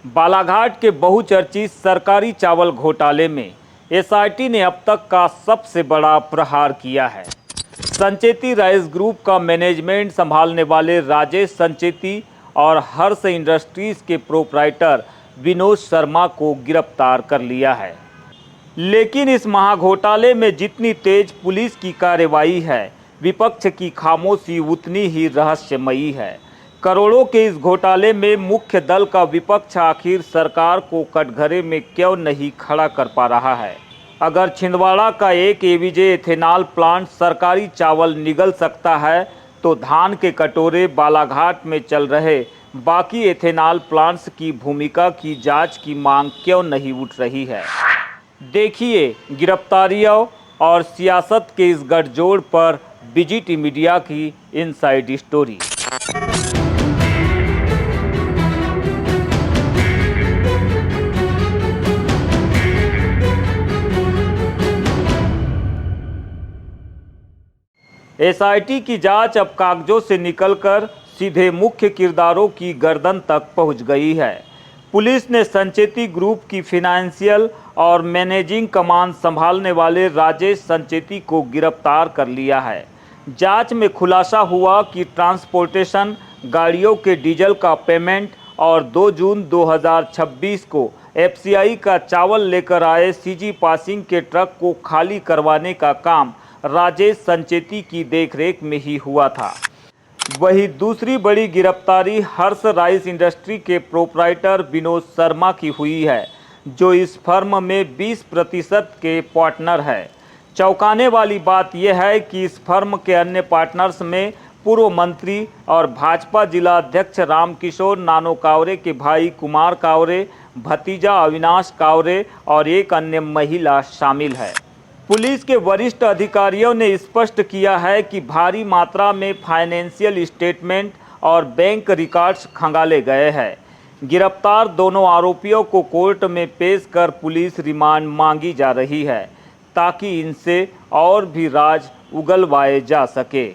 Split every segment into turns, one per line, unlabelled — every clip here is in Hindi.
बालाघाट के बहुचर्चित सरकारी चावल घोटाले में एसआईटी ने अब तक का सबसे बड़ा प्रहार किया है। संचेती राइस ग्रुप का मैनेजमेंट संभालने वाले राजेश संचेती और हर्ष इंडस्ट्रीज के प्रोप्राइटर विनोद शर्मा को गिरफ्तार कर लिया है। लेकिन इस महाघोटाले में जितनी तेज पुलिस की कार्रवाई है, विपक्ष की खामोशी उतनी ही रहस्यमयी है। करोड़ों के इस घोटाले में मुख्य दल का विपक्ष आखिर सरकार को कटघरे में क्यों नहीं खड़ा कर पा रहा है? अगर छिंदवाड़ा का एक एवीजे एथेनॉल प्लांट सरकारी चावल निगल सकता है, तो धान के कटोरे बालाघाट में चल रहे बाकी एथेनॉल प्लांट्स की भूमिका की जांच की मांग क्यों नहीं उठ रही है? देखिए गिरफ्तारियों और सियासत के इस गठजोड़ पर बीजीटी मीडिया की इनसाइड स्टोरी। एसआईटी की जांच अब कागजों से निकलकर सीधे मुख्य किरदारों की गर्दन तक पहुंच गई है। पुलिस ने संचेती ग्रुप की फाइनेंशियल और मैनेजिंग कमान संभालने वाले राजेश संचेती को गिरफ्तार कर लिया है। जांच में खुलासा हुआ कि ट्रांसपोर्टेशन, गाड़ियों के डीजल का पेमेंट और 2 जून 2026 को एफसीआई का चावल लेकर आए सीजी पासिंग के ट्रक को खाली करवाने का काम राजेश संचेती की देखरेख में ही हुआ था। वही दूसरी बड़ी गिरफ्तारी हर्ष राइस इंडस्ट्री के प्रोप्राइटर विनोद शर्मा की हुई है, जो इस फर्म में 20% के पार्टनर है। चौंकाने वाली बात यह है कि इस फर्म के अन्य पार्टनर्स में पूर्व मंत्री और भाजपा जिला अध्यक्ष रामकिशोर नानो कावरे के भाई कुमार कावरे, भतीजा अविनाश कावरे और एक अन्य महिला शामिल है। पुलिस के वरिष्ठ अधिकारियों ने स्पष्ट किया है कि भारी मात्रा में फाइनेंशियल स्टेटमेंट और बैंक रिकॉर्ड्स खंगाले गए हैं। गिरफ्तार दोनों आरोपियों को कोर्ट में पेश कर पुलिस रिमांड मांगी जा रही है, ताकि इनसे और भी राज उगलवाए जा सके।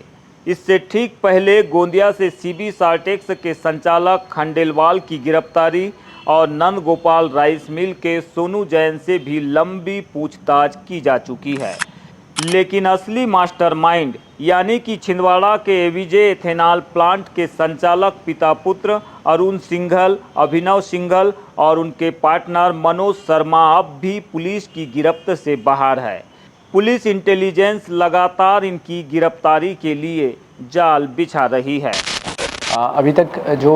इससे ठीक पहले गोंदिया से सीबी सार्टेक्स के संचालक खंडेलवाल की गिरफ्तारी और नंद गोपाल राइस मिल के सोनू जैन से भी लंबी पूछताछ की जा चुकी है। लेकिन असली मास्टरमाइंड यानी कि छिंदवाड़ा के एवीजे एथेनॉल प्लांट के संचालक पिता पुत्र अरुण सिंघल, अभिनव सिंघल और उनके पार्टनर मनोज शर्मा अब भी पुलिस की गिरफ्त से बाहर है। पुलिस इंटेलिजेंस लगातार इनकी गिरफ्तारी के लिए जाल बिछा रही है।
अभी तक जो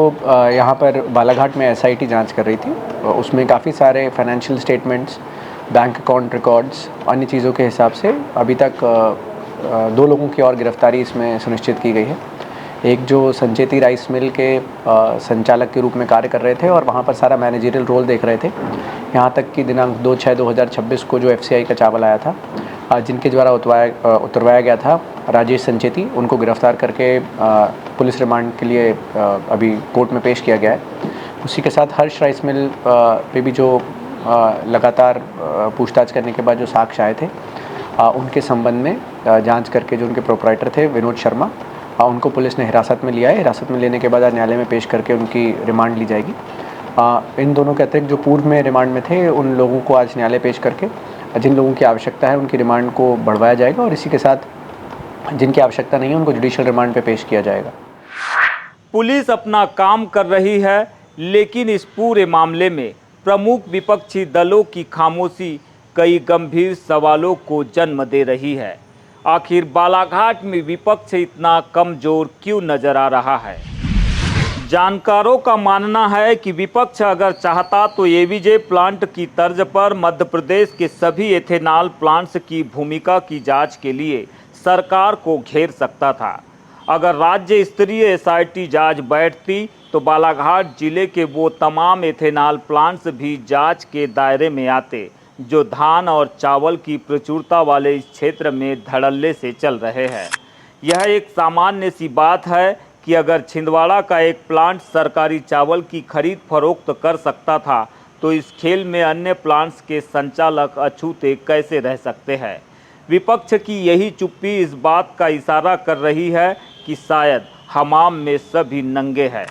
यहाँ पर बालाघाट में एसआईटी जांच कर रही थी, उसमें काफ़ी सारे financial statements, bank account records, अन्य चीज़ों के हिसाब से अभी तक 2 लोगों की और गिरफ्तारी इसमें सुनिश्चित की गई है। एक जो संचेती राइस मिल के संचालक के रूप में कार्य कर रहे थे और वहाँ पर सारा मैनेजरियल रोल देख रहे थे। यहाँ तक कि दिनांक 2/6/2026 को जो एफसीआई का चावल आया था, जिनके द्वारा उतरवाया गया था राजेश संचेती, उनको गिरफ्तार करके पुलिस रिमांड के लिए अभी कोर्ट में पेश किया गया है। उसी के साथ हर्ष राइस मिल पे भी जो लगातार पूछताछ करने के बाद जो साक्ष्य आए थे, उनके संबंध में जांच करके जो उनके प्रोप्राइटर थे विनोद शर्मा, उनको पुलिस ने हिरासत में लिया है। हिरासत में लेने के बाद न्यायालय में पेश करके उनकी रिमांड ली जाएगी। इन दोनों के अतिरिक्त जो पूर्व में रिमांड में थे, उन लोगों को आज न्यायालय पेश करके जिन लोगों की आवश्यकता है उनकी रिमांड को बढ़वाया जाएगा और इसी के साथ जिनकी आवश्यकता नहीं है उनको जुडिशियल रिमांड पे पेश किया जाएगा।
पुलिस अपना काम कर रही है, लेकिन इस पूरे मामले में प्रमुख विपक्षी दलों की खामोशी कई गंभीर सवालों को जन्म दे रही है। आखिर बालाघाट में विपक्ष इतना कमजोर क्यों नजर आ रहा है? जानकारों का मानना है कि विपक्ष अगर चाहता तो एवीजे प्लांट की तर्ज पर मध्य प्रदेश के सभी एथेनॉल प्लांट्स की भूमिका की जांच के लिए सरकार को घेर सकता था। अगर राज्य स्तरीय एसआईटी जांच बैठती तो बालाघाट जिले के वो तमाम एथेनॉल प्लांट्स भी जांच के दायरे में आते, जो धान और चावल की प्रचुरता वाले इस क्षेत्र में धड़ल्ले से चल रहे हैं। यह एक सामान्य सी बात है कि अगर छिंदवाड़ा का एक प्लांट सरकारी चावल की खरीद फरोख्त कर सकता था, तो इस खेल में अन्य प्लांट्स के संचालक अछूते कैसे रह सकते हैं? विपक्ष की यही चुप्पी इस बात का इशारा कर रही है कि शायद हमाम में सभी नंगे हैं।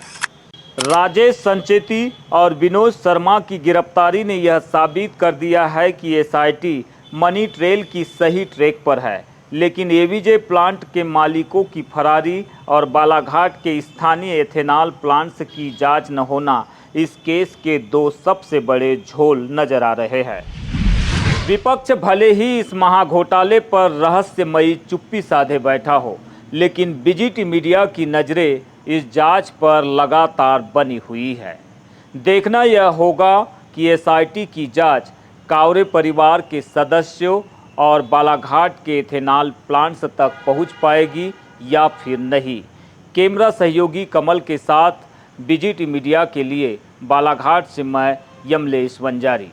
राजेश संचेती और विनोद शर्मा की गिरफ्तारी ने यह साबित कर दिया है कि एसआईटी मनी ट्रेल की सही ट्रैक पर है, लेकिन एवीजे प्लांट के मालिकों की फरारी और बालाघाट के स्थानीय एथेनॉल प्लांट्स की जांच न होना इस केस के दो सबसे बड़े झोल नजर आ रहे हैं। विपक्ष भले ही इस महाघोटाले पर रहस्यमयी चुप्पी साधे बैठा हो, लेकिन बीजीटी मीडिया की नज़रें इस जांच पर लगातार बनी हुई है। देखना यह होगा कि एसआईटी की जांच कावरे परिवार के सदस्यों और बालाघाट के एथेनॉल प्लांट्स तक पहुंच पाएगी या फिर नहीं। कैमरा सहयोगी कमल के साथ बीजीटी मीडिया के लिए बालाघाट से मैं यमलेश वंजारी।